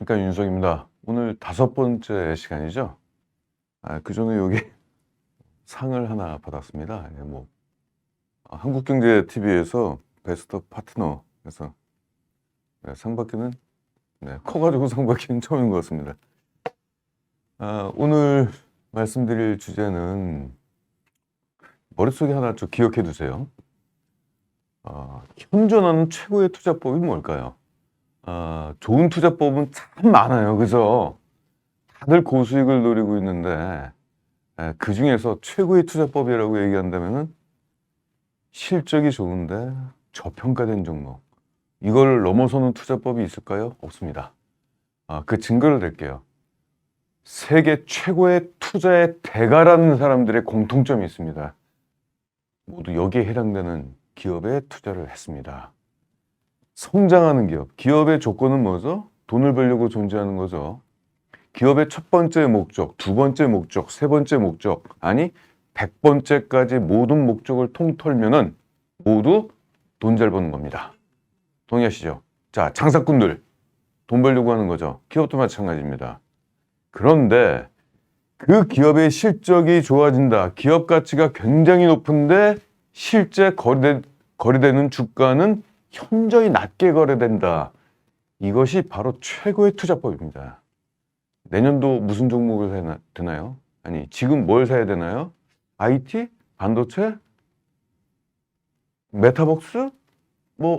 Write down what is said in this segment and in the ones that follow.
안녕하십니까, 윤석입니다. 오늘 5번째 시간이죠. 그 전에 여기 상을 하나 받았습니다. 한국경제TV에서 베스트 파트너 해서 상 받기는 커가지고 상 받기는 처음인 것 같습니다. 오늘 말씀드릴 주제는 머릿속에 하나 좀 기억해 두세요. 현존하는 최고의 투자법이 뭘까요? 좋은 투자법은 참 많아요. 그죠? 다들 고수익을 노리고 있는데, 그 중에서 최고의 투자법이라고 얘기한다면은 실적이 좋은데 저평가된 종목. 이걸 넘어서는 투자법이 있을까요? 없습니다. 그 증거를 댈게요. 세계 최고의 투자의 대가라는 사람들의 공통점이 있습니다. 모두 여기에 해당되는 기업에 투자를 했습니다. 성장하는 기업. 기업의 조건은 뭐죠? 돈을 벌려고 존재하는 거죠. 기업의 첫 번째 목적, 두 번째 목적, 세 번째 목적, 아니 100번째까지 모든 목적을 통털면은 모두 돈 잘 버는 겁니다. 동의하시죠? 자, 장사꾼들 돈 벌려고 하는 거죠. 기업도 마찬가지입니다. 그런데 그 기업의 실적이 좋아진다. 기업 가치가 굉장히 높은데 실제 거래되는 주가는 현저히 낮게 거래된다. 이것이 바로 최고의 투자법입니다. 내년도 무슨 종목을 되나요? 아니, 지금 뭘 사야 되나요? IT? 반도체? 메타버스?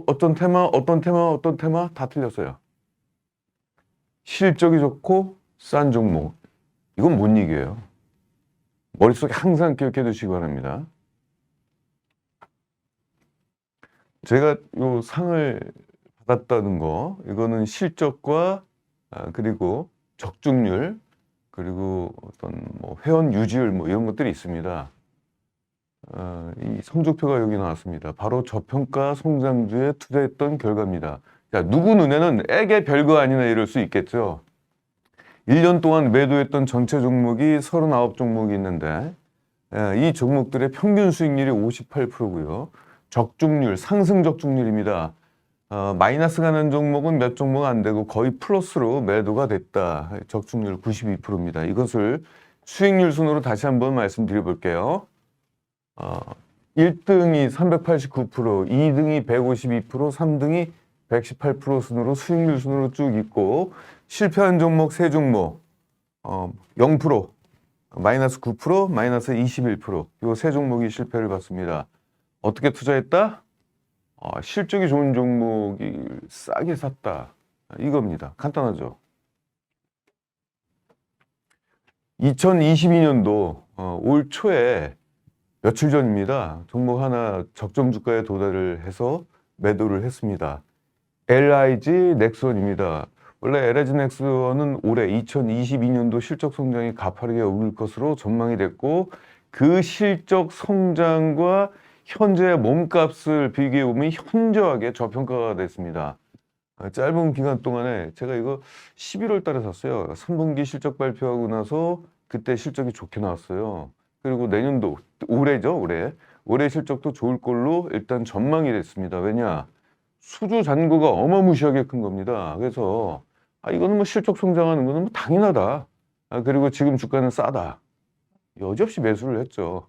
어떤 테마 다 틀렸어요. 실적이 좋고 싼 종목. 이건 못 이겨요. 머릿속에 항상 기억해 두시기 바랍니다. 제가 요 상을 받았다는 거, 이거는 실적과 그리고 적중률, 그리고 어떤 회원 유지율 이런 것들이 있습니다. 이 성적표가 여기 나왔습니다. 바로 저평가 성장주에 투자했던 결과입니다. 자, 누구 눈에는 애게 별거 아니나 이럴 수 있겠죠. 1년 동안 매도했던 전체 종목이 39종목이 있는데 이 종목들의 평균 수익률이 58%고요. 적중률, 상승 적중률입니다. 마이너스 가는 종목은 몇 종목 안 되고 거의 플러스로 매도가 됐다. 적중률 92%입니다. 이것을 수익률 순으로 다시 한번 말씀드려 볼게요. 1등이 389%, 2등이 152%, 3등이 118% 순으로 수익률 순으로 쭉 있고 실패한 종목 3종목 0%, 마이너스 9%, 마이너스 21%, 이 3종목이 실패를 봤습니다. 어떻게 투자했다? 실적이 좋은 종목이 싸게 샀다. 이겁니다. 간단하죠. 2022년도 올 초에 며칠 전입니다. 종목 하나 적정 주가에 도달을 해서 매도를 했습니다. LIG 넥스원입니다. 원래 LIG 넥스원은 올해 2022년도 실적 성장이 가파르게 오를 것으로 전망이 됐고 그 실적 성장과 현재의 몸값을 비교해 보면 현저하게 저평가가 됐습니다. 짧은 기간 동안에 제가 이거 11월 달에 샀어요. 3분기 실적 발표하고 나서 그때 실적이 좋게 나왔어요. 그리고 내년도, 올해죠, 올해 실적도 좋을 걸로 일단 전망이 됐습니다. 왜냐? 수주 잔고가 어마무시하게 큰 겁니다. 그래서 이거는 실적 성장하는 거는 당연하다. 그리고 지금 주가는 싸다. 여지없이 매수를 했죠.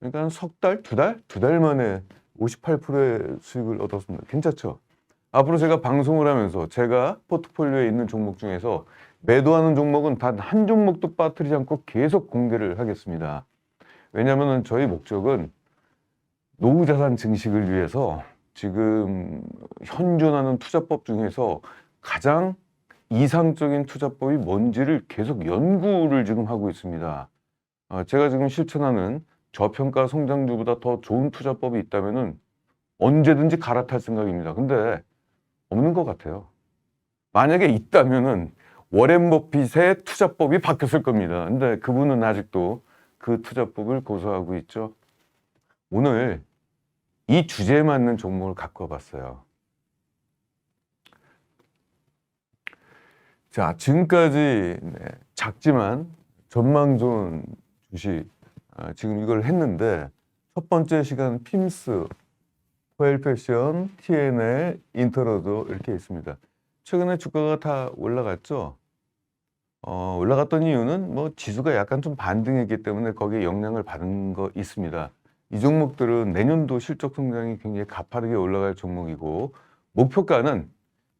그러니까 한 석 달, 두 달 만에 58%의 수익을 얻었습니다. 괜찮죠? 앞으로 제가 방송을 하면서 제가 포트폴리오에 있는 종목 중에서 매도하는 종목은 단 한 종목도 빠뜨리지 않고 계속 공개를 하겠습니다. 왜냐하면 저희 목적은 노후자산 증식을 위해서 지금 현존하는 투자법 중에서 가장 이상적인 투자법이 뭔지를 계속 연구를 지금 하고 있습니다. 제가 지금 실천하는 저평가 성장주보다 더 좋은 투자법이 있다면 언제든지 갈아탈 생각입니다. 근데 없는 것 같아요. 만약에 있다면은 워렌 버핏의 투자법이 바뀌었을 겁니다. 근데 그분은 아직도 그 투자법을 고수하고 있죠. 오늘 이 주제에 맞는 종목을 갖고 와봤어요. 자, 지금까지 작지만 전망 좋은 주식 지금 이걸 했는데 첫 번째 시간 핌스, 포엘 패션, TNL, 인터로드 이렇게 있습니다. 최근에 주가가 다 올라갔죠. 올라갔던 이유는 뭐 지수가 약간 좀 반등했기 때문에 거기에 영향을 받은 거 있습니다. 이 종목들은 내년도 실적 성장이 굉장히 가파르게 올라갈 종목이고 목표가는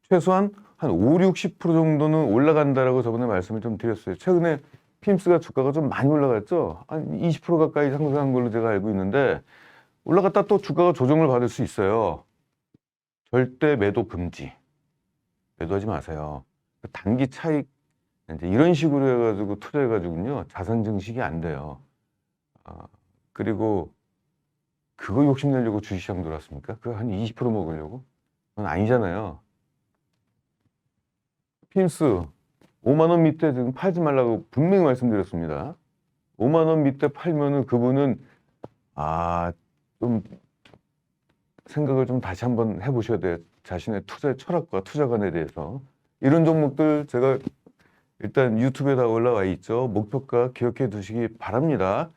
최소한 한 5, 60% 정도는 올라간다라고 저번에 말씀을 좀 드렸어요. 최근에 핌스가 주가가 좀 많이 올라갔죠. 한 20% 가까이 상승한 걸로 제가 알고 있는데 올라갔다 또 주가가 조정을 받을 수 있어요. 절대 매도 금지. 매도하지 마세요. 단기 차익 이제 이런 식으로 해가지고 투자해가지고요 자산 증식이 안 돼요. 그리고 그거 욕심내려고 주식시장 들어왔습니까? 그거 한 20% 먹으려고? 그건 아니잖아요. 핀스 5만 원 밑에 지금 팔지 말라고 분명히 말씀드렸습니다. 5만 원 밑에 팔면은 그분은 좀 생각을 좀 다시 한번 해보셔야 돼요. 자신의 투자의 철학과 투자관에 대해서. 이런 종목들 제가 일단 유튜브에 다 올라와 있죠. 목표가 기억해 두시기 바랍니다.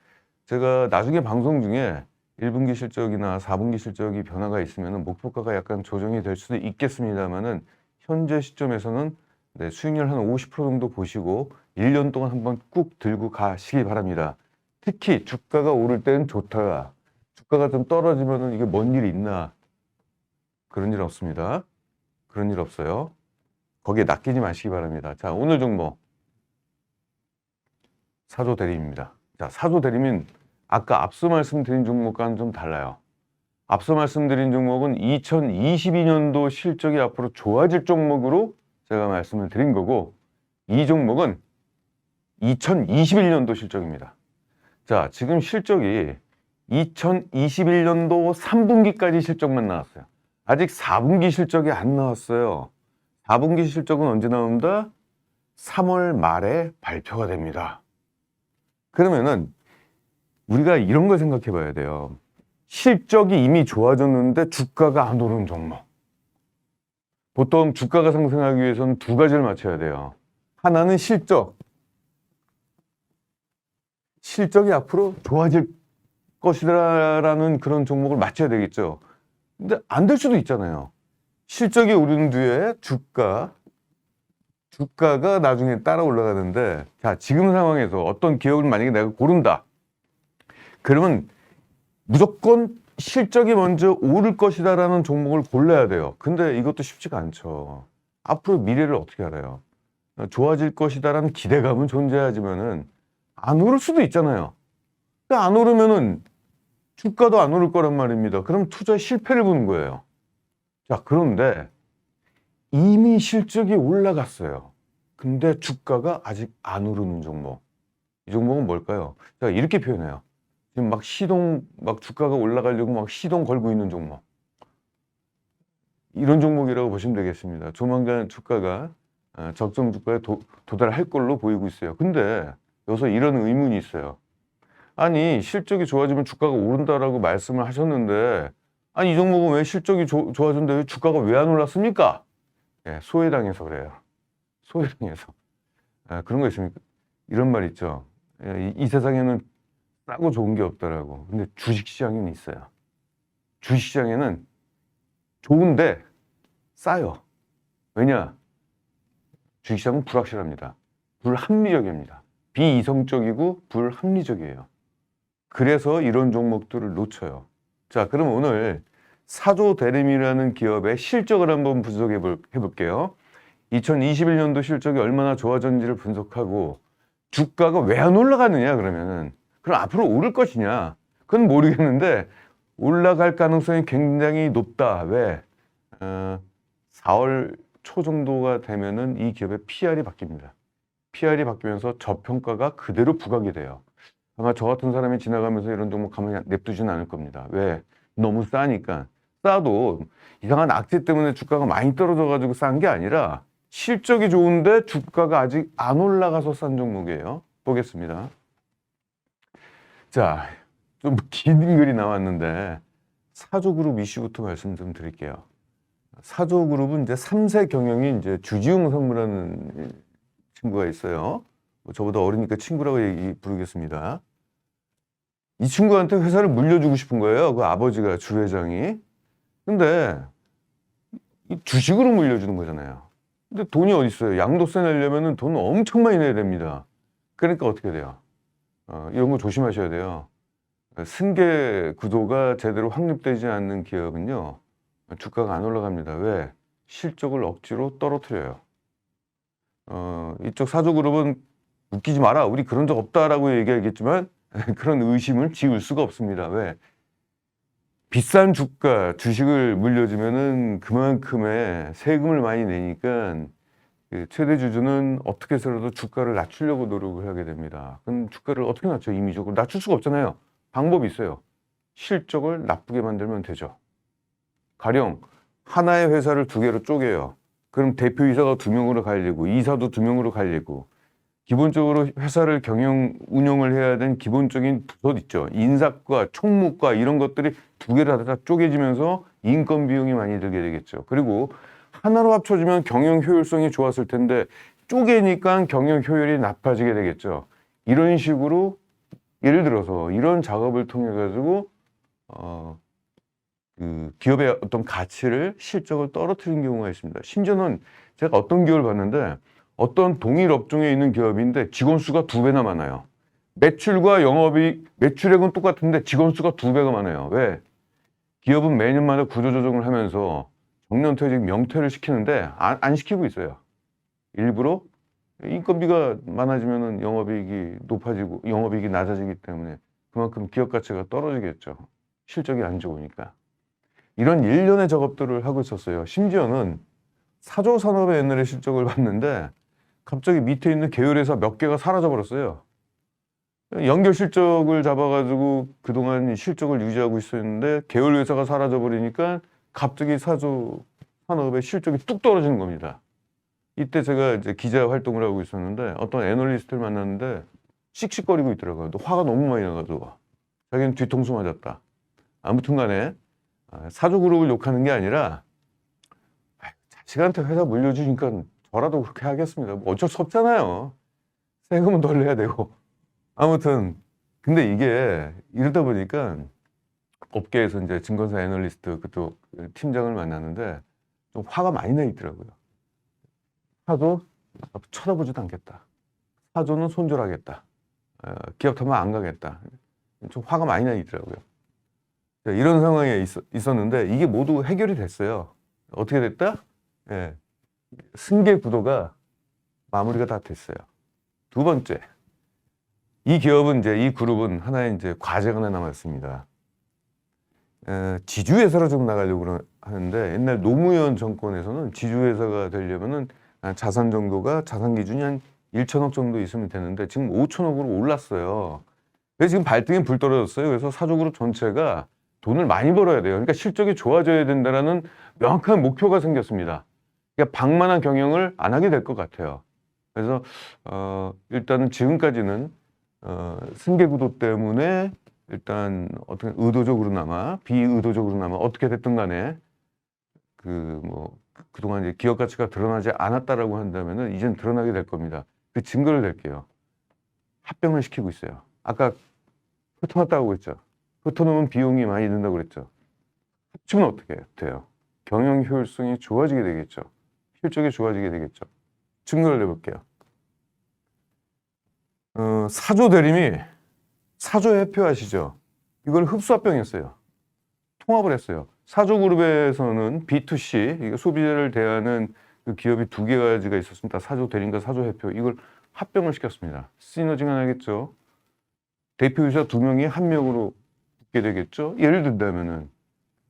제가 나중에 방송 중에 1분기 실적이나 4분기 실적이 변화가 있으면 목표가가 약간 조정이 될 수도 있겠습니다만은 현재 시점에서는 네, 수익률 한 50% 정도 보시고 1년 동안 한번 꾹 들고 가시기 바랍니다. 특히 주가가 오를 때는 좋다가 주가가 좀 떨어지면은 이게 뭔 일이 있나? 그런 일 없습니다. 그런 일 없어요. 거기에 낚이지 마시기 바랍니다. 자, 오늘 종목 사조대리입니다. 자, 사조대리면 아까 앞서 말씀드린 종목과는 좀 달라요. 앞서 말씀드린 종목은 2022년도 실적이 앞으로 좋아질 종목으로 제가 말씀을 드린 거고 이 종목은 2021년도 실적입니다. 자, 지금 실적이 2021년도 3분기까지 실적만 나왔어요. 아직 4분기 실적이 안 나왔어요. 4분기 실적은 언제 나온다? 3월 말에 발표가 됩니다. 그러면은 우리가 이런 걸 생각해 봐야 돼요. 실적이 이미 좋아졌는데 주가가 안 오른 종목. 보통 주가가 상승하기 위해서는 두 가지를 맞춰야 돼요. 하나는 실적. 실적이 앞으로 좋아질 것이라는 그런 종목을 맞춰야 되겠죠. 근데 안 될 수도 있잖아요. 실적이 오른 뒤에 주가가 나중에 따라 올라가는데, 자, 지금 상황에서 어떤 기업을 만약에 내가 고른다. 그러면 무조건 실적이 먼저 오를 것이다라는 종목을 골라야 돼요. 근데 이것도 쉽지가 않죠. 앞으로 미래를 어떻게 알아요? 좋아질 것이다라는 기대감은 존재하지만은 안 오를 수도 있잖아요. 그러니까 안 오르면은 주가도 안 오를 거란 말입니다. 그럼 투자 실패를 보는 거예요. 자, 그런데 이미 실적이 올라갔어요. 근데 주가가 아직 안 오르는 종목. 이 종목은 뭘까요? 제가 이렇게 표현해요. 지금 막 주가가 올라가려고 막 시동 걸고 있는 종목. 이런 종목이라고 보시면 되겠습니다. 조만간 주가가 적정 주가에 도달할 걸로 보이고 있어요. 근데 여기서 이런 의문이 있어요. 아니, 실적이 좋아지면 주가가 오른다라고 말씀을 하셨는데, 아니, 이 종목은 왜 실적이 좋아졌는데 왜 주가가 왜 안 올랐습니까? 예, 소외당해서 그래요. 소외당해서. 그런 거 있습니까? 이런 말 있죠. 예, 이 세상에는 싸고 좋은 게 없더라고. 근데 주식시장에는 있어요. 주식시장에는 좋은데 싸요. 왜냐? 주식시장은 불확실합니다. 불합리적입니다. 비이성적이고 불합리적이에요. 그래서 이런 종목들을 놓쳐요. 자, 그럼 오늘 사조대림이라는 기업의 실적을 한번 분석해 볼게요. 2021년도 실적이 얼마나 좋아졌는지를 분석하고 주가가 왜 안 올라가느냐 그러면은 그럼 앞으로 오를 것이냐? 그건 모르겠는데 올라갈 가능성이 굉장히 높다. 왜? 4월 초 정도가 되면은 이 기업의 PR이 바뀝니다. PR이 바뀌면서 저평가가 그대로 부각이 돼요. 아마 저 같은 사람이 지나가면서 이런 종목 가만히 냅두지는 않을 겁니다. 왜? 너무 싸니까. 싸도 이상한 악재 때문에 주가가 많이 떨어져가지고 싼 게 아니라 실적이 좋은데 주가가 아직 안 올라가서 싼 종목이에요. 보겠습니다. 자, 좀 긴 글이 나왔는데 사조그룹 이슈부터 말씀 좀 드릴게요. 사조그룹은 이제 3세 경영이 이제 주지웅 상무라는 친구가 있어요. 저보다 어리니까 친구라고 부르겠습니다. 이 친구한테 회사를 물려주고 싶은 거예요. 그 아버지가 주 회장이. 근데 이 주식으로 물려주는 거잖아요. 근데 돈이 어디 있어요? 양도세 내려면은 돈 엄청 많이 내야 됩니다. 그러니까 어떻게 돼요? 이런 거 조심하셔야 돼요. 승계 구도가 제대로 확립되지 않는 기업은요, 주가가 안 올라갑니다. 왜? 실적을 억지로 떨어뜨려요. 이쪽 사조그룹은 웃기지 마라, 우리 그런 적 없다라고 얘기하겠지만 그런 의심을 지울 수가 없습니다. 왜? 비싼 주가 주식을 물려주면은 그만큼의 세금을 많이 내니까 그 최대 주주는 어떻게 해서라도 주가를 낮추려고 노력을 하게 됩니다. 그럼 주가를 어떻게 낮춰? 임의적으로 낮출 수가 없잖아요. 방법이 있어요. 실적을 나쁘게 만들면 되죠. 가령 하나의 회사를 두 개로 쪼개요. 그럼 대표이사가 두 명으로 갈리고 이사도 두 명으로 갈리고, 기본적으로 회사를 운영을 해야 되는 기본적인 부서 있죠. 인사과, 총무과 이런 것들이 두 개로 다 쪼개지면서 인건 비용이 많이 들게 되겠죠. 그리고 하나로 합쳐지면 경영 효율성이 좋았을 텐데 쪼개니까 경영 효율이 나빠지게 되겠죠. 이런 식으로 예를 들어서 이런 작업을 통해 가지고 그 기업의 어떤 가치를, 실적을 떨어뜨린 경우가 있습니다. 심지어는 제가 어떤 기업을 봤는데 어떤 동일 업종에 있는 기업인데 직원 수가 2배나 많아요. 매출과 매출액은 똑같은데 직원 수가 2배가 많아요. 왜? 기업은 매년마다 구조조정을 하면서 정년퇴직 명퇴를 시키는데 안 시키고 있어요. 일부러 인건비가 많아지면은 영업이익이 높아지고 영업이익이 낮아지기 때문에 그만큼 기업 가치가 떨어지겠죠. 실적이 안 좋으니까. 이런 일련의 작업들을 하고 있었어요. 심지어는 사조 산업의 옛날에 실적을 봤는데 갑자기 밑에 있는 계열회사 몇 개가 사라져 버렸어요. 연결 실적을 잡아가지고 그동안 실적을 유지하고 있었는데 계열회사가 사라져 버리니까 갑자기 사조 산업의 실적이 뚝 떨어지는 겁니다. 이때 제가 이제 기자 활동을 하고 있었는데 어떤 애널리스트를 만났는데 씩씩거리고 있더라고요. 너 화가 너무 많이 나가지고 자기는 뒤통수 맞았다. 아무튼 간에 사조그룹을 욕하는 게 아니라 자식한테 회사 물려주니까 저라도 그렇게 하겠습니다. 뭐 어쩔 수 없잖아요. 세금은 덜 내야 되고. 아무튼 근데 이게 이러다 보니까 업계에서 이제 증권사 애널리스트 그쪽 팀장을 만났는데 좀 화가 많이 나 있더라고요. 사조 쳐다보지도 않겠다. 사조는 손절하겠다. 기업 탓만 안 가겠다. 좀 화가 많이 나 있더라고요. 이런 상황에 있었는데 이게 모두 해결이 됐어요. 어떻게 됐다? 예. 승계 구도가 마무리가 다 됐어요. 두 번째, 이 기업은 이제 이 그룹은 하나의 이제 과제가 하나 남았습니다. 지주회사로 좀 나가려고 하는데 옛날 노무현 정권에서는 지주회사가 되려면은 자산 정도가 자산 기준이 한 1천억 정도 있으면 되는데 지금 5천억으로 올랐어요. 그래서 지금 발등에 불 떨어졌어요. 그래서 사조그룹 전체가 돈을 많이 벌어야 돼요. 그러니까 실적이 좋아져야 된다라는 명확한 목표가 생겼습니다. 그러니까 방만한 경영을 안 하게 될 것 같아요. 그래서 일단은 지금까지는 승계 구도 때문에 일단 어떻게 의도적으로나마 비의도적으로나마 어떻게 됐든 간에 그동안 이제 기업 가치가 드러나지 않았다라고 한다면은 이젠 드러나게 될 겁니다. 그 증거를 댈게요. 합병을 시키고 있어요. 아까 흩어놨다고 했죠. 흩어놓으면 비용이 많이 든다고 그랬죠. 합치면 어떻게 돼요? 경영 효율성이 좋아지게 되겠죠. 실적이 좋아지게 되겠죠. 증거를 내볼게요. 사조 대림이 사조 해표 아시죠? 이걸 흡수합병했어요. 통합을 했어요. 사조그룹에서는 B2C, 이거 소비자를 대하는 그 기업이 두 가지가 있었습니다. 사조 대림과 사조 해표. 이걸 합병을 시켰습니다. 시너지가 나겠죠. 대표이사 2명이 1명으로 붙게 되겠죠. 예를 든다면은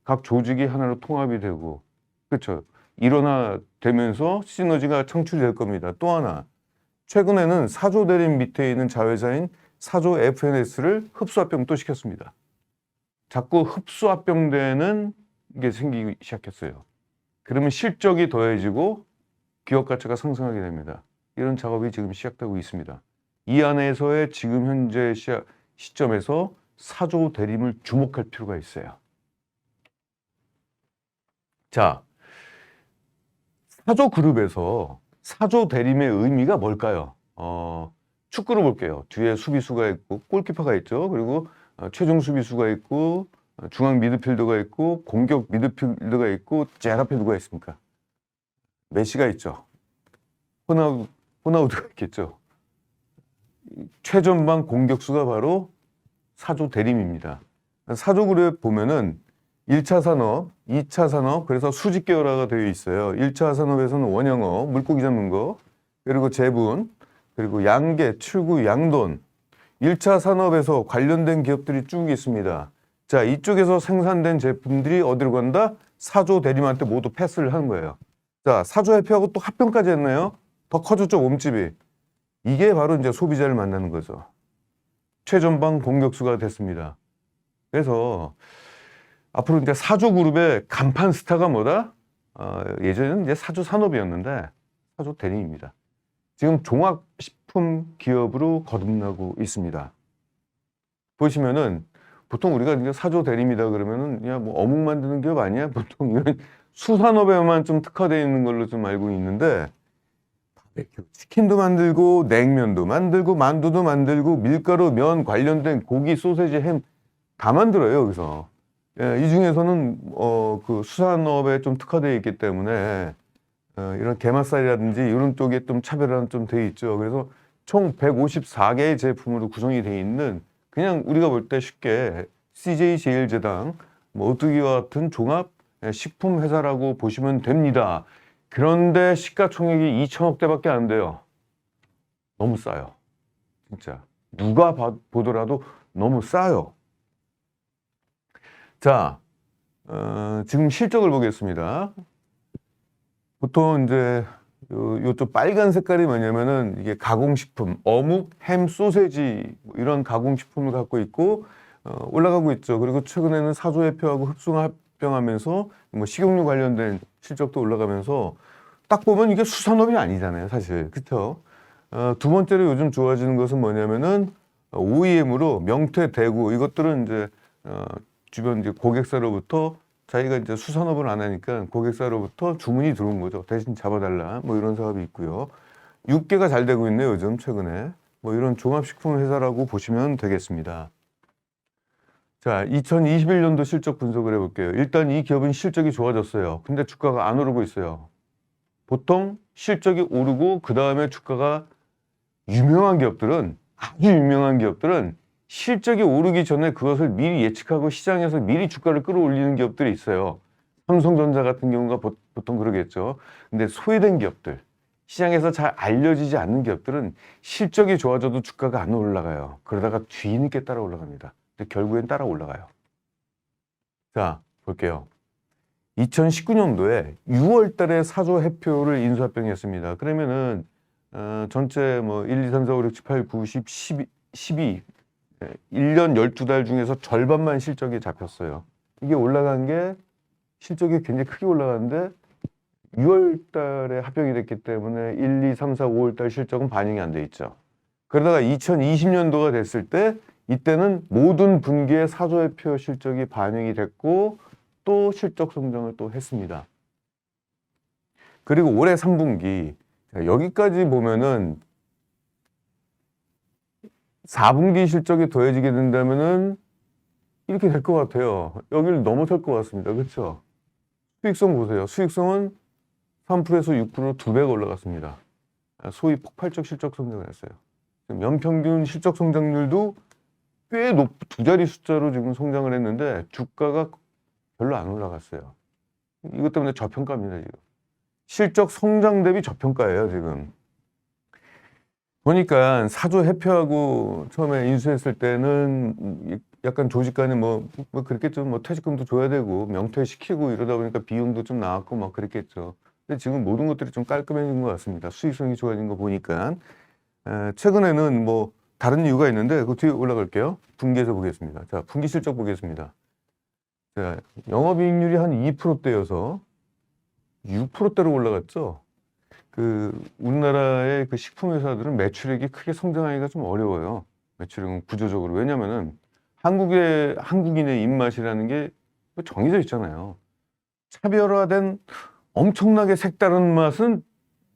각 조직이 하나로 통합이 되고, 그렇죠. 일원화되면서 시너지가 창출이 될 겁니다. 또 하나, 최근에는 사조 대림 밑에 있는 자회사인 사조 FNS를 흡수합병 또 시켰습니다. 자꾸 흡수합병되는 게 생기기 시작했어요. 그러면 실적이 더해지고 기업 가치가 상승하게 됩니다. 이런 작업이 지금 시작되고 있습니다. 이 안에서의 지금 현재 시점에서 사조 대림을 주목할 필요가 있어요. 자, 사조 그룹에서 사조 대림의 의미가 뭘까요? 축구로 볼게요. 뒤에 수비수가 있고 골키퍼가 있죠. 그리고 최종 수비수가 있고 중앙 미드필더가 있고 공격 미드필더가 있고 제라필 누가 있습니까? 메시가 있죠. 호나우드가 있겠죠. 최전방 공격수가 바로 사조 대림입니다. 사조 그룹 보면은 1차 산업, 2차 산업, 그래서 수직 계열화가 되어 있어요. 1차 산업에서는 원형업, 물고기 잡는 거, 그리고 제분, 그리고 양계, 출구, 양돈. 1차 산업에서 관련된 기업들이 쭉 있습니다. 자, 이쪽에서 생산된 제품들이 어디로 간다? 사조 대림한테 모두 패스를 하는 거예요. 자, 사조 해표하고 또 합병까지 했네요. 더 커졌죠, 몸집이. 이게 바로 이제 소비자를 만나는 거죠. 최전방 공격수가 됐습니다. 그래서 앞으로 이제 사조 그룹의 간판 스타가 뭐다? 예전에는 이제 사조 산업이었는데 사조 대림입니다. 지금 종합식품 기업으로 거듭나고 있습니다. 보시면은 보통 우리가 이제 사조 대림이다 그러면은 야, 뭐 어묵 만드는 기업 아니야? 보통 이런 수산업에만 좀 특화되어 있는 걸로 좀 알고 있는데 바베큐, 치킨도 만들고 냉면도 만들고 만두도 만들고 밀가루, 면 관련된 고기, 소세지, 햄 다 만들어요, 여기서. 예, 이 중에서는 그 수산업에 좀 특화되어 있기 때문에 이런 게맛살이라든지 이런 쪽에 좀 차별화는 좀 돼 있죠. 그래서 총 154개의 제품으로 구성이 돼 있는 그냥 우리가 볼 때 쉽게 CJ 제일제당, 뭐 오뚜기와 같은 종합 식품 회사라고 보시면 됩니다. 그런데 시가총액이 2천억 대밖에 안 돼요. 너무 싸요. 진짜 누가 보더라도 너무 싸요. 자, 지금 실적을 보겠습니다. 보통 이제 요쪽 빨간 색깔이 뭐냐면은 이게 가공식품, 어묵, 햄, 소세지 뭐 이런 가공식품을 갖고 있고 올라가고 있죠. 그리고 최근에는 사조해표하고 흡수합병하면서 뭐 식용유 관련된 실적도 올라가면서 딱 보면 이게 수산업이 아니잖아요, 사실. 그렇죠? 두 번째로 요즘 좋아지는 것은 뭐냐면은 OEM으로 명태, 대구 이것들은 이제 주변 이제 고객사로부터 자기가 이제 수산업을 안 하니까 고객사로부터 주문이 들어온 거죠. 대신 잡아달라. 뭐 이런 사업이 있고요. 육개가 잘 되고 있네요, 요즘 최근에. 뭐 이런 종합식품 회사라고 보시면 되겠습니다. 자, 2021년도 실적 분석을 해볼게요. 일단 이 기업은 실적이 좋아졌어요. 근데 주가가 안 오르고 있어요. 보통 실적이 오르고 그 다음에 주가가 유명한 기업들은 아주 유명한 기업들은 실적이 오르기 전에 그것을 미리 예측하고 시장에서 미리 주가를 끌어올리는 기업들이 있어요. 삼성전자 같은 경우가 보통 그러겠죠. 근데 소외된 기업들, 시장에서 잘 알려지지 않는 기업들은 실적이 좋아져도 주가가 안 올라가요. 그러다가 뒤늦게 따라 올라갑니다. 근데 결국엔 따라 올라가요. 자, 볼게요. 2019년도에 6월 달에 사조 해표를 인수합병했습니다. 그러면은 전체 뭐 1, 2, 3, 4, 5, 6, 7, 8, 9, 10, 12 1년 12달 중에서 절반만 실적이 잡혔어요. 이게 올라간 게 실적이 굉장히 크게 올라갔는데 6월 달에 합병이 됐기 때문에 1, 2, 3, 4, 5월 달 실적은 반영이 안 돼 있죠. 그러다가 2020년도가 됐을 때 이때는 모든 분기의 사조해표 실적이 반영이 됐고 또 실적 성장을 또 했습니다. 그리고 올해 3분기 여기까지 보면은 4분기 실적이 더해지게 된다면은 이렇게 될 것 같아요. 여기를 넘어설 것 같습니다. 그렇죠? 수익성 보세요. 수익성은 3%에서 6% 2배가 올라갔습니다. 소위 폭발적 실적 성장을 했어요. 연평균 실적 성장률도 꽤 두 자리 숫자로 지금 성장을 했는데 주가가 별로 안 올라갔어요. 이것 때문에 저평가입니다, 지금. 실적 성장 대비 저평가예요, 지금. 보니까 사조 해표하고 처음에 인수했을 때는 약간 조직 간에 뭐 그랬겠죠. 뭐 퇴직금도 줘야 되고 명퇴시키고 이러다 보니까 비용도 좀 나왔고 막 그랬겠죠. 근데 지금 모든 것들이 좀 깔끔해진 것 같습니다. 수익성이 좋아진 거 보니까. 최근에는 뭐 다른 이유가 있는데 그 뒤에 올라갈게요. 분기에서 보겠습니다. 자, 분기 실적 보겠습니다. 자, 영업이익률이 한 2%대여서 6%대로 올라갔죠. 우리나라의 그 식품 회사들은 매출액이 크게 성장하기가 좀 어려워요. 매출액은 구조적으로. 왜냐면은 한국인의 입맛이라는 게 정해져 있잖아요. 차별화된 엄청나게 색다른 맛은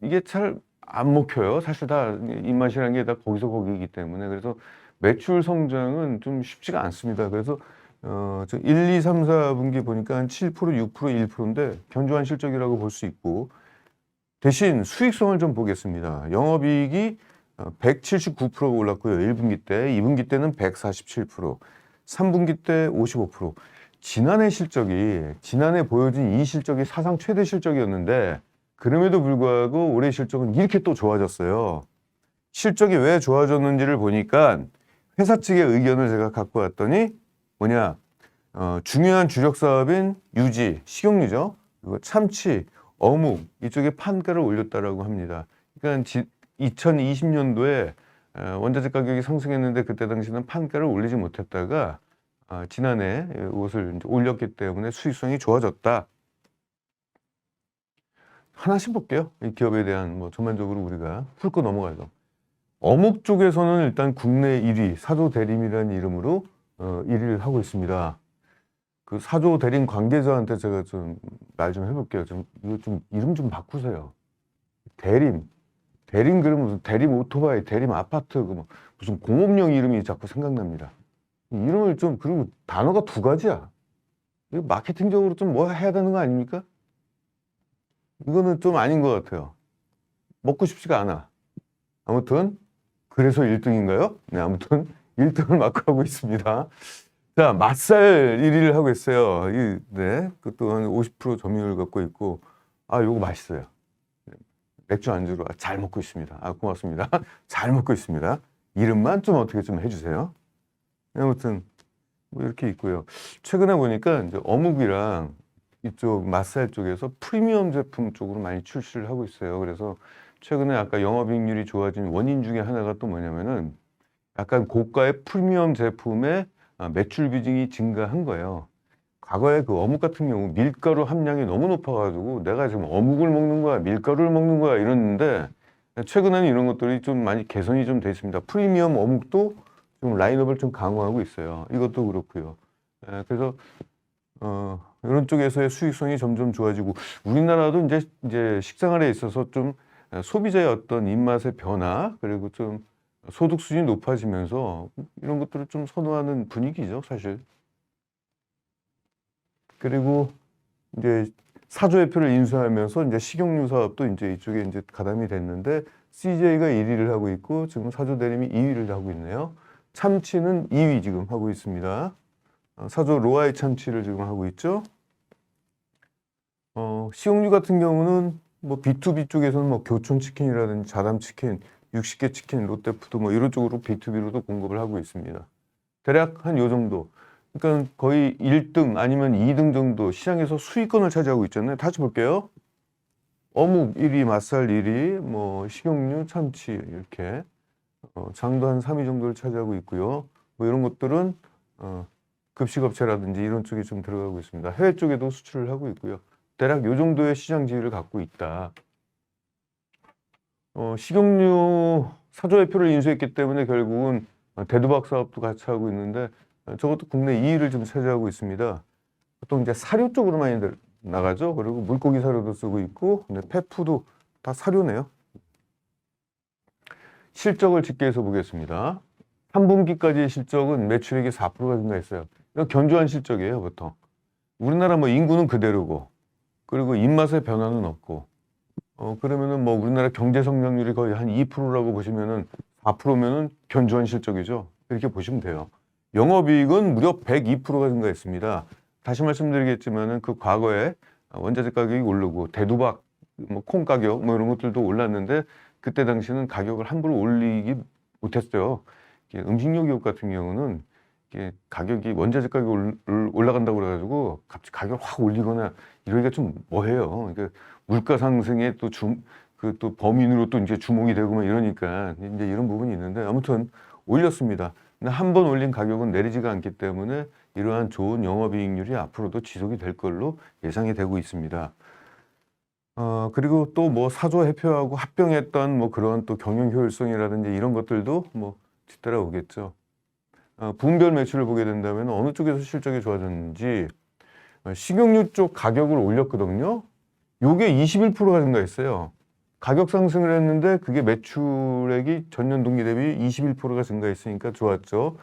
이게 잘 안 먹혀요. 사실 다 입맛이라는 게 다 거기서 거기이기 때문에. 그래서 매출 성장은 좀 쉽지가 않습니다. 그래서 1, 2, 3, 4분기 보니까 한 7%, 6%, 1%인데 견조한 실적이라고 볼 수 있고 대신 수익성을 좀 보겠습니다. 영업이익이 179%가 올랐고요. 1분기 때, 2분기 때는 147%, 3분기 때 55%. 지난해 보여준 이 실적이 사상 최대 실적이었는데 그럼에도 불구하고 올해 실적은 이렇게 또 좋아졌어요. 실적이 왜 좋아졌는지를 보니까 회사 측의 의견을 제가 갖고 왔더니 중요한 주력 사업인 유지, 식용유죠. 그리고 참치, 어묵 이쪽에 판가를 올렸다라고 합니다. 그러니까 2020년도에 원자재 가격이 상승했는데 그때 당시는 판가를 올리지 못했다가 지난해 이것을 이제 올렸기 때문에 수익성이 좋아졌다. 하나씩 볼게요. 이 기업에 대한 뭐 전반적으로 우리가 훑고 넘어가죠. 어묵 쪽에서는 일단 국내 1위 사조 대림이라는 이름으로 1위를 하고 있습니다. 그 사조 대림 관계자한테 제가 좀 말 좀 해볼게요. 이거 좀 이름 좀 바꾸세요. 대림 그러면 무슨 대림 오토바이, 대림 아파트, 무슨 공업용 이름이 자꾸 생각납니다. 이름을 좀, 그리고 단어가 두 가지야. 이거 마케팅적으로 좀 뭐 해야 되는 거 아닙니까? 이거는 좀 아닌 것 같아요. 먹고 싶지가 않아. 아무튼 그래서 1등인가요? 네, 아무튼 1등을 마크하고 있습니다. 자, 맛살 1위를 하고 있어요. 네, 그것도 한 50% 점유율 갖고 있고, 요거 맛있어요. 맥주 안주로 잘 먹고 있습니다. 고맙습니다. 잘 먹고 있습니다. 이름만 좀 어떻게 좀 해주세요. 아무튼 뭐 이렇게 있고요. 최근에 보니까 이제 어묵이랑 이쪽 맛살 쪽에서 프리미엄 제품 쪽으로 많이 출시를 하고 있어요. 그래서 최근에 아까 영업이익률이 좋아진 원인 중에 하나가 또 뭐냐면은 약간 고가의 프리미엄 제품의 매출 비중이 증가한 거예요. 과거에 그 어묵 같은 경우 밀가루 함량이 너무 높아가지고 내가 지금 어묵을 먹는 거야, 밀가루를 먹는 거야 이러는데 최근에는 이런 것들이 좀 많이 개선이 좀 돼 있습니다. 프리미엄 어묵도 좀 라인업을 좀 강화하고 있어요. 이것도 그렇고요. 그래서 이런 쪽에서의 수익성이 점점 좋아지고 우리나라도 이제 식생활에 있어서 좀 소비자의 어떤 입맛의 변화 그리고 좀 소득 수준이 높아지면서 이런 것들을 좀 선호하는 분위기죠, 사실. 그리고 이제 사조회표를 인수하면서 이제 식용유 사업도 이제 이쪽에 이제 가담이 됐는데 CJ가 1위를 하고 있고 지금 사조 대림이 2위를 하고 있네요. 참치는 2위 지금 하고 있습니다. 사조 로아이 참치를 지금 하고 있죠. 식용유 같은 경우는 뭐 B2B 쪽에서는 뭐 교촌 치킨이라든지 자담 치킨, 60개 치킨, 롯데푸드 뭐 이런 쪽으로 B2B로도 공급을 하고 있습니다. 대략 한 요 정도. 그러니까 거의 1등 아니면 2등 정도 시장에서 수익권을 차지하고 있잖아요. 다시 볼게요. 어묵 1위, 맛살 1위, 뭐 식용유, 참치 이렇게 장도 한 3위 정도를 차지하고 있고요. 뭐 이런 것들은 급식업체라든지 이런 쪽이 좀 들어가고 있습니다. 해외 쪽에도 수출을 하고 있고요. 대략 요 정도의 시장 지위를 갖고 있다. 식용유 사조회표를 인수했기 때문에 결국은 대두박 사업도 같이 하고 있는데 저것도 국내 2위를 좀 차지하고 있습니다. 보통 이제 사료 쪽으로 많이 나가죠. 그리고 물고기 사료도 쓰고 있고, 펫푸드 다 사료네요. 실적을 집계해서 보겠습니다. 3분기까지의 실적은 매출액이 4%가 증가했어요. 이거 견조한 실적이에요, 보통. 우리나라 뭐 인구는 그대로고, 그리고 입맛의 변화는 없고, 그러면은 뭐 우리나라 경제 성장률이 거의 한 2%라고 보시면은 4%면은 견조한 실적이죠. 이렇게 보시면 돼요. 영업이익은 무려 102%가 증가했습니다. 다시 말씀드리겠지만은 그 과거에 원자재 가격이 오르고 대두박, 뭐 콩 가격 뭐 이런 것들도 올랐는데 그때 당시는 가격을 함부로 올리기 못했어요. 음식료 기업 같은 경우는 가격이 원자재 가격이 올라간다고 그래가지고 갑자기 가격을 확 올리거나 이러기가 좀 뭐해요. 그러니까 물가 상승에 또 범인으로 또 이제 주목이 되고 막 이러니까 이제 이런 부분이 있는데 아무튼 올렸습니다. 근데 한 번 올린 가격은 내리지가 않기 때문에 이러한 좋은 영업이익률이 앞으로도 지속이 될 걸로 예상이 되고 있습니다. 그리고 또 뭐 사조 회표하고 합병했던 뭐 그런 또 경영 효율성이라든지 이런 것들도 뭐 뒤따라오겠죠. 분별 매출을 보게 된다면 어느 쪽에서 실적이 좋아졌는지 식용유 쪽 가격을 올렸거든요. 요게 21%가 증가했어요. 가격 상승을 했는데 그게 매출액이 전년 동기 대비 21%가 증가했으니까 좋았죠.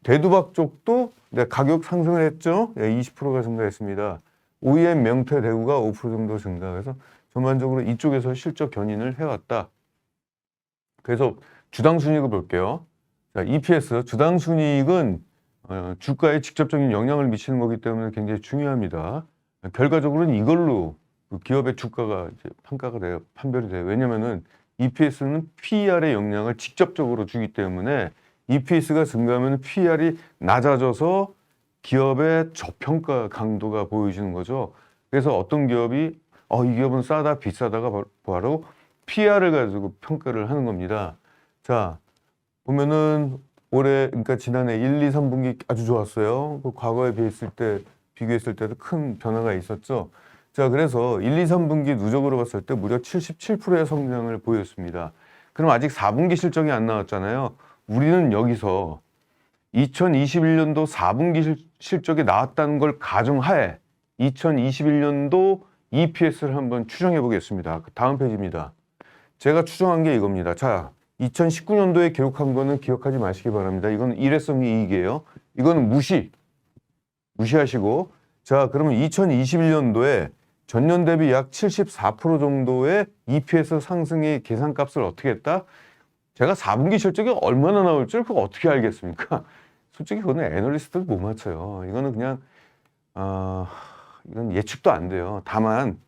대두박 쪽도 가격 상승을 했죠. 20%가 증가했습니다. OEM 명태 대구가 5% 정도 증가해서 전반적으로 이쪽에서 실적 견인을 해왔다. 그래서 주당 순이익을 볼게요. 자, EPS 주당 순이익은 주가에 직접적인 영향을 미치는 거기 때문에 굉장히 중요합니다. 결과적으로는 이걸로 그 기업의 주가가 이제 평가가 돼요, 판별이 돼요. 왜냐면은 EPS는 PER의 영향을 직접적으로 주기 때문에 EPS가 증가하면 PER이 낮아져서 기업의 저평가 강도가 보여지는 거죠. 그래서 어떤 기업이 이 기업은 싸다 비싸다가 바로 PER을 가지고 평가를 하는 겁니다. 자, 보면은 올해 그러니까 지난해 1, 2, 3분기 아주 좋았어요. 그 과거에 비교했을 때도 큰 변화가 있었죠. 자, 그래서 1, 2, 3분기 누적으로 봤을 때 무려 77%의 성장을 보였습니다. 그럼 아직 4분기 실적이 안 나왔잖아요. 우리는 여기서 2021년도 4분기 실적이 나왔다는 걸 가정하에 2021년도 EPS를 한번 추정해 보겠습니다. 다음 페이지입니다. 제가 추정한 게 이겁니다. 자, 2019년도에 기록한 거는 기억하지 마시기 바랍니다. 이건 일회성 이익이에요. 이거는 무시하시고, 자, 그러면 2021년도에 전년 대비 약 74% 정도의 EPS 상승의 계산값을 어떻게 했다? 제가 4분기 실적이 얼마나 나올 줄 그거 어떻게 알겠습니까? 솔직히 그거는 애널리스트도 못 맞춰요. 이거는 그냥 이건 예측도 안 돼요. 다만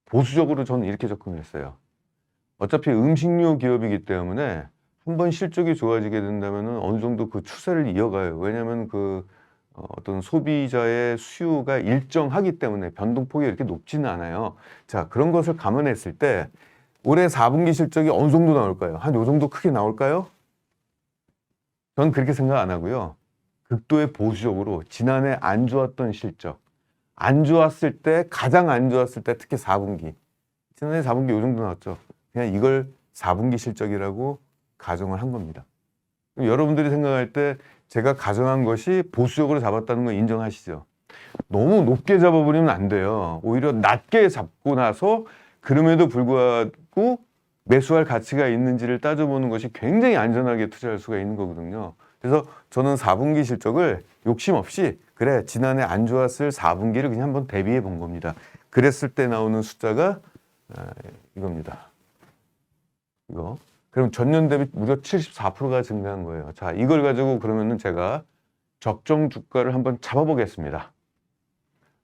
보수적으로 저는 이렇게 접근했어요. 어차피 음식료 기업이기 때문에 한번 실적이 좋아지게 된다면 어느 정도 그 추세를 이어가요. 왜냐하면 어떤 소비자의 수요가 일정하기 때문에 변동폭이 이렇게 높지는 않아요. 자, 그런 것을 감안했을 때 올해 4분기 실적이 어느 정도 나올까요? 한 요 정도 크게 나올까요? 저는 그렇게 생각 안 하고요. 극도의 보수적으로 지난해 안 좋았던 실적, 안 좋았을 때, 가장 안 좋았을 때 특히 4분기, 지난해 4분기 요 정도 나왔죠. 그냥 이걸 4분기 실적이라고 가정을 한 겁니다. 여러분들이 생각할 때 제가 가정한 것이 보수적으로 잡았다는 거 인정하시죠? 너무 높게 잡아버리면 안 돼요. 오히려 낮게 잡고 나서 그럼에도 불구하고 매수할 가치가 있는지를 따져보는 것이 굉장히 안전하게 투자할 수가 있는 거거든요. 그래서 저는 4분기 실적을 욕심 없이 그래 지난해 안 좋았을 4분기를 그냥 한번 대비해 본 겁니다. 그랬을 때 나오는 숫자가 이겁니다. 이거. 그럼 전년 대비 무려 74%가 증가한 거예요. 자, 이걸 가지고 그러면은 제가 적정 주가를 한번 잡아보겠습니다.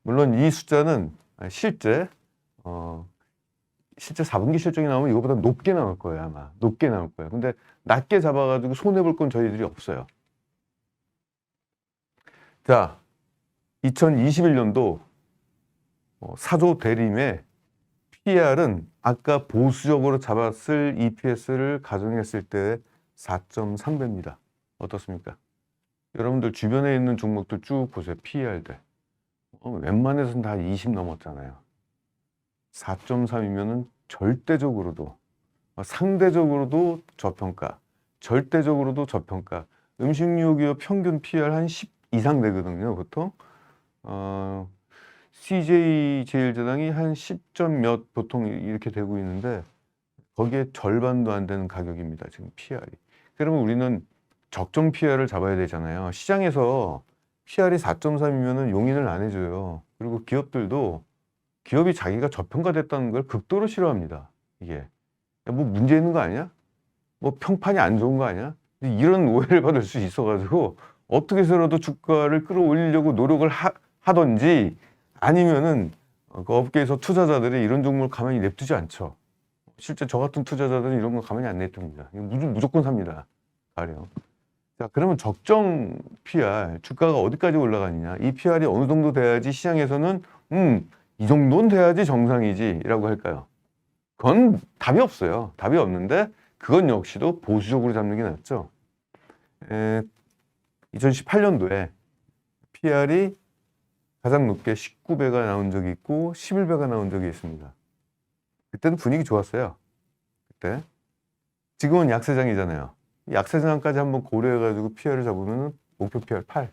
물론 이 숫자는 실제 4분기 실적이 나오면 이거보다 높게 나올 거예요, 아마. 높게 나올 거예요. 근데 낮게 잡아가지고 손해볼 건 저희들이 없어요. 자, 2021년도 4조 대림의 PER은 아까 보수적으로 잡았을 EPS를 가정했을 때 4.3배입니다. 어떻습니까? 여러분들 주변에 있는 종목들 쭉 보세요. PER들. 웬만해서는 다 20 넘었잖아요. 4.3이면은 절대적으로도 상대적으로도 저평가, 절대적으로도 저평가. 음식료 기업 평균 PER 한 10 이상 되거든요, 보통. CJ 제일제당이 한 10점 몇 보통 이렇게 되고 있는데 거기에 절반도 안 되는 가격입니다, 지금 PER이. 그러면 우리는 적정 PER을 잡아야 되잖아요. 시장에서 PER이 4.3이면은 용인을 안 해줘요. 그리고 기업이 자기가 저평가됐다는 걸 극도로 싫어합니다. 이게 뭐 문제 있는 거 아니야? 뭐 평판이 안 좋은 거 아니야? 이런 오해를 받을 수 있어가지고 어떻게 해서라도 주가를 끌어올리려고 노력을 하던지 아니면은 그 업계에서 투자자들이 이런 종목을 가만히 냅두지 않죠. 실제 저 같은 투자자들은 이런 거 가만히 안 냅둡니다. 무조건 삽니다. 가령. 자, 그러면 적정 PR, 주가가 어디까지 올라가느냐? 이 PR이 어느 정도 돼야지 시장에서는 이 정도는 돼야지 정상이지 라고 할까요? 그건 답이 없어요. 답이 없는데 그건 역시도 보수적으로 잡는 게 낫죠. 2018년도에 PR이 가장 높게 19배가 나온 적이 있고 11배가 나온 적이 있습니다. 그때는 분위기 좋았어요. 그때. 지금은 약세장이잖아요. 약세장까지 한번 고려해가지고 PR을 잡으면 목표 PR 8.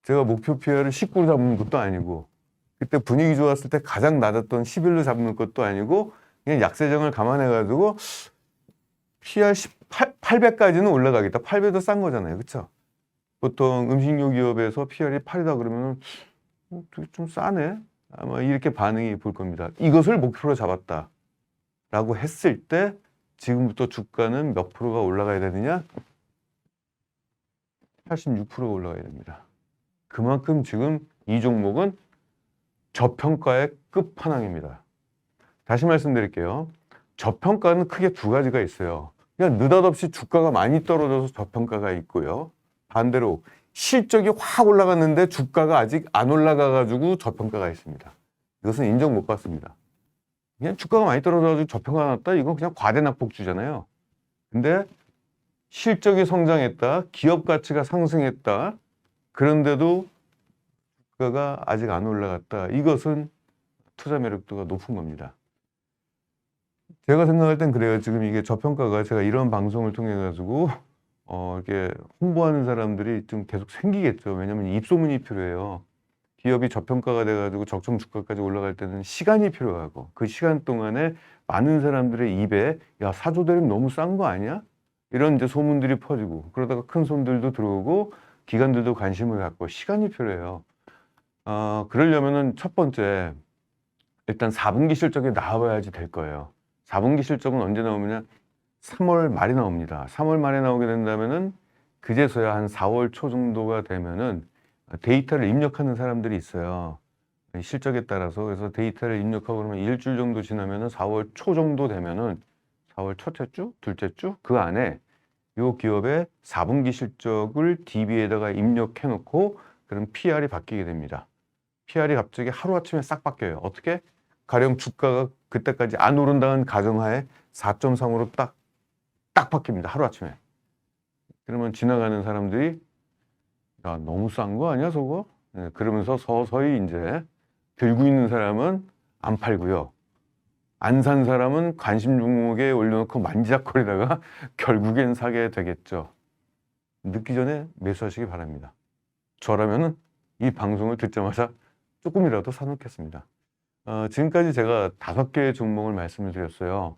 제가 목표 PR을 19로 잡는 것도 아니고 그때 분위기 좋았을 때 가장 낮았던 11로 잡는 것도 아니고 그냥 약세장을 감안해가지고 PR 8배까지는 올라가겠다. 8배도 싼 거잖아요. 그렇죠? 보통 음식료 기업에서 PR이 8이다 그러면 되게 좀 싸네. 아마 이렇게 반응이 볼 겁니다. 이것을 목표로 잡았다라고 했을 때 지금부터 주가는 몇 프로가 올라가야 되느냐? 86%가 올라가야 됩니다. 그만큼 지금 이 종목은 저평가의 끝판왕입니다. 다시 말씀드릴게요. 저평가는 크게 두 가지가 있어요. 그냥 느닷없이 주가가 많이 떨어져서 저평가가 있고요. 반대로 실적이 확 올라갔는데 주가가 아직 안 올라가가지고 저평가가 있습니다. 이것은 인정 못 받습니다. 그냥 주가가 많이 떨어져가지고 저평가가 났다? 이건 그냥 과대낙폭주잖아요. 근데 실적이 성장했다, 기업 가치가 상승했다, 그런데도 주가가 아직 안 올라갔다. 이것은 투자 매력도가 높은 겁니다. 제가 생각할 땐 그래요. 지금 이게 저평가가 제가 이런 방송을 통해 가지고 이렇게 홍보하는 사람들이 좀 계속 생기겠죠. 왜냐면 입소문이 필요해요. 기업이 저평가가 돼가지고 적정 주가까지 올라갈 때는 시간이 필요하고 그 시간 동안에 많은 사람들의 입에 야, 4조 대리면 너무 싼 거 아니야? 이런 이제 소문들이 퍼지고 그러다가 큰 손들도 들어오고 기관들도 관심을 갖고 시간이 필요해요. 그러려면은 첫 번째 일단 4분기 실적이 나와야지 될 거예요. 4분기 실적은 언제 나오느냐? 3월 말에 나옵니다. 3월 말에 나오게 된다면은 그제서야 한 4월 초 정도가 되면은 데이터를 입력하는 사람들이 있어요. 실적에 따라서. 그래서 데이터를 입력하고 그러면 일주일 정도 지나면은 4월 초 정도 되면은 4월 첫째 주, 둘째 주 그 안에 이 기업의 4분기 실적을 DB에다가 입력해 놓고 그럼 PR이 바뀌게 됩니다. PR이 갑자기 하루아침에 싹 바뀌어요. 어떻게? 가령 주가가 그때까지 안 오른다는 가정하에 4.3으로 딱 바뀝니다. 하루아침에. 그러면 지나가는 사람들이 야, 너무 싼 거 아니야, 저거? 네, 그러면서 서서히 이제 들고 있는 사람은 안 팔고요. 안 산 사람은 관심 종목에 올려놓고 만지작거리다가 결국엔 사게 되겠죠. 늦기 전에 매수하시기 바랍니다. 저라면은 이 방송을 듣자마자 조금이라도 사놓겠습니다. 지금까지 제가 5개의 종목을 말씀을 드렸어요.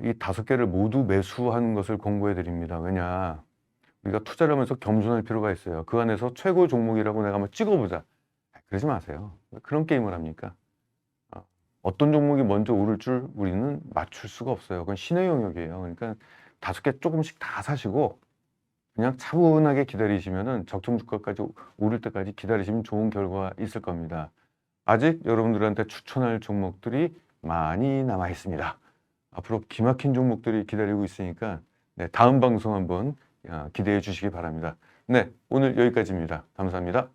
이 5개를 모두 매수하는 것을 공고해 드립니다. 왜냐? 우리가 투자를 하면서 겸손할 필요가 있어요. 그 안에서 최고 종목이라고 내가 한번 찍어보자. 그러지 마세요. 그런 게임을 합니까? 어떤 종목이 먼저 오를 줄 우리는 맞출 수가 없어요. 그건 신의 영역이에요. 그러니까 5개 조금씩 다 사시고 그냥 차분하게 기다리시면은 적정 주가까지 오를 때까지 기다리시면 좋은 결과가 있을 겁니다. 아직 여러분들한테 추천할 종목들이 많이 남아 있습니다. 앞으로 기막힌 종목들이 기다리고 있으니까 네, 다음 방송 한번 기대해 주시기 바랍니다. 네, 오늘 여기까지입니다. 감사합니다.